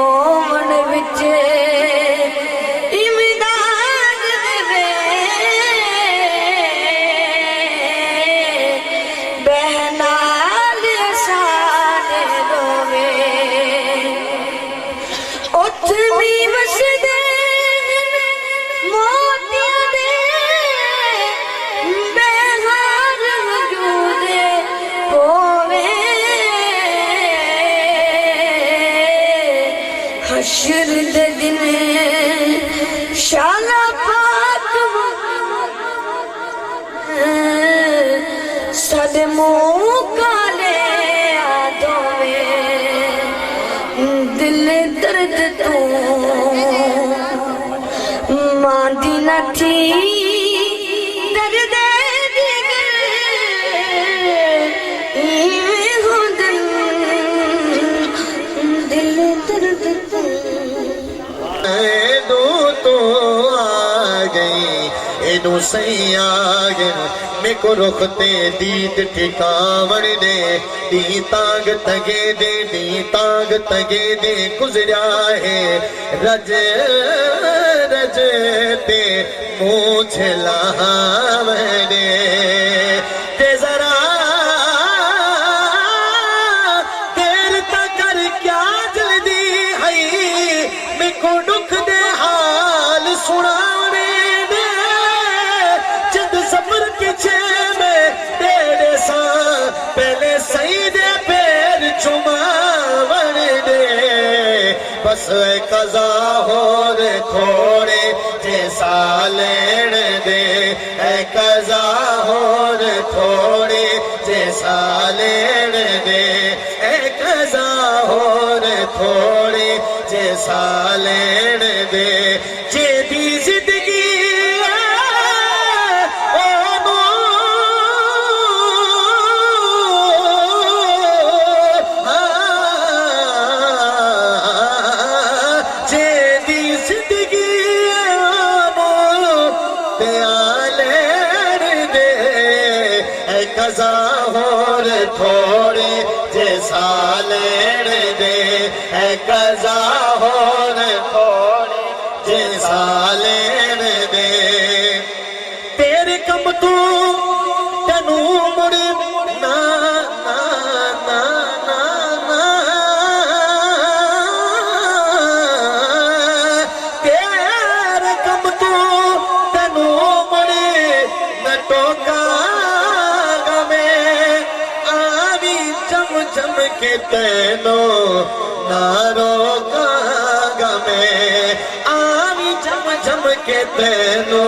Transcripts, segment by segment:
Roman विच इमदाद दे बहनाल साने रोवे उठ भी वसदे मोतियां दे बेहार वजूद होवे हश्र दे दिन शाला पाक सद मुंह काले आदोवे दिल दर्द तू मांदी न थी दर्द दिगर इवें हो दिल दर्द तू दो तो आ गई एनू सही आ गई मैं को रुखते दीद ठिकावण दे दी तांग तगे दे गुजरा है रज रज ते मुँह छलावणे ते जरा देर तक कर क्या जल्दी है मैं को दुख दे हाल सुनावणे दे जद सफर पीछे में तेरे सा पहले सही दे पैर चुमावण दे बस कज़ा हो रे थोड़े जैसा लेन दे कज़ा हो रे थोड़े जैसा लेन दे कज़ा हो रे थोड़े जैसा लेन दे जेदी जिंदगी थोड़े जैसा लेन दे कज़ा हो थोड़े जैसा लेन दे तेरे कम तू तनू मुड़ ना ना ना ना ना तेरे कम तू तनू मुड़ न टोका जम के तेनो नारो कागा में आवी जम के तेनो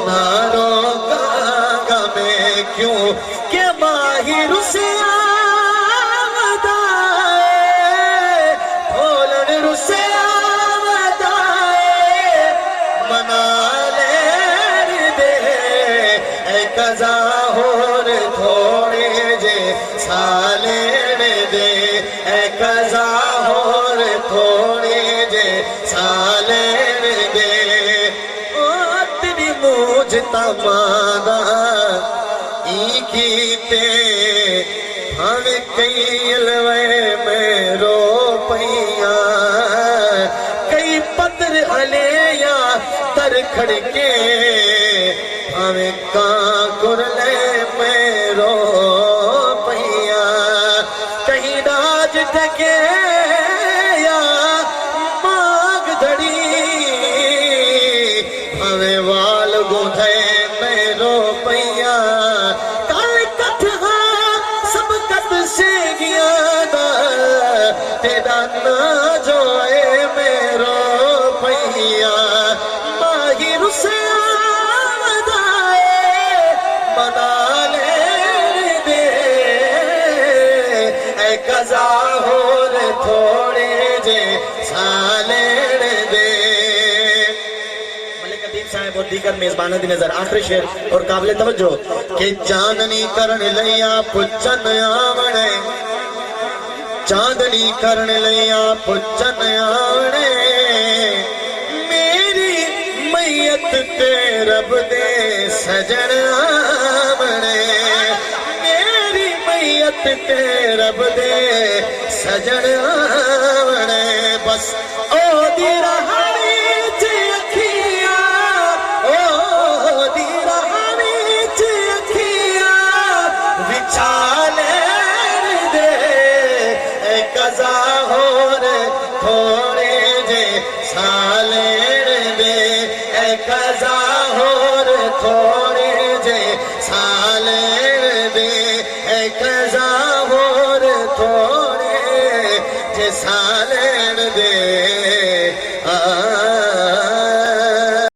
नारो कागा में क्यों के माहिर से आवदाए भोलन रुसे आवदाए मना ले दे कज़ा हो रे थोड़े जे साले कज़ा हो रे थोड़े जे साले दे ओ तेरी मुझ तमादा ई कीते हम कई अलवे में रो पैया कई पत्र अलेया तर खड़के हमें कांकुर ले में रो पैया कहीं राज टके या मांग धड़ी हमें वाल गुधे में रो पैया कल कथा सब कत से गया तेरा ना जोए में रो पैया माही रुसे कज़ा हो रे थोड़े जे सालेण दे मलिक अदीब साहब और दीगर मेजबानों की नजर आखिरी शेर और काबिल तवज्जो के चांदनी करण लैया पुच्छन आवणे चांदनी करण लैया पुच्छन आवणे मेरी मैयत ते रब दे सजन आवणे मैयत ते रब दे सजन आवणे बस ओ दी रहानी च अखियां ओ दी रहानी च अखियां विचाले दे ए कज़ा होर थोड़े जे साले दे ए कज़ा होर थोड़े जे साले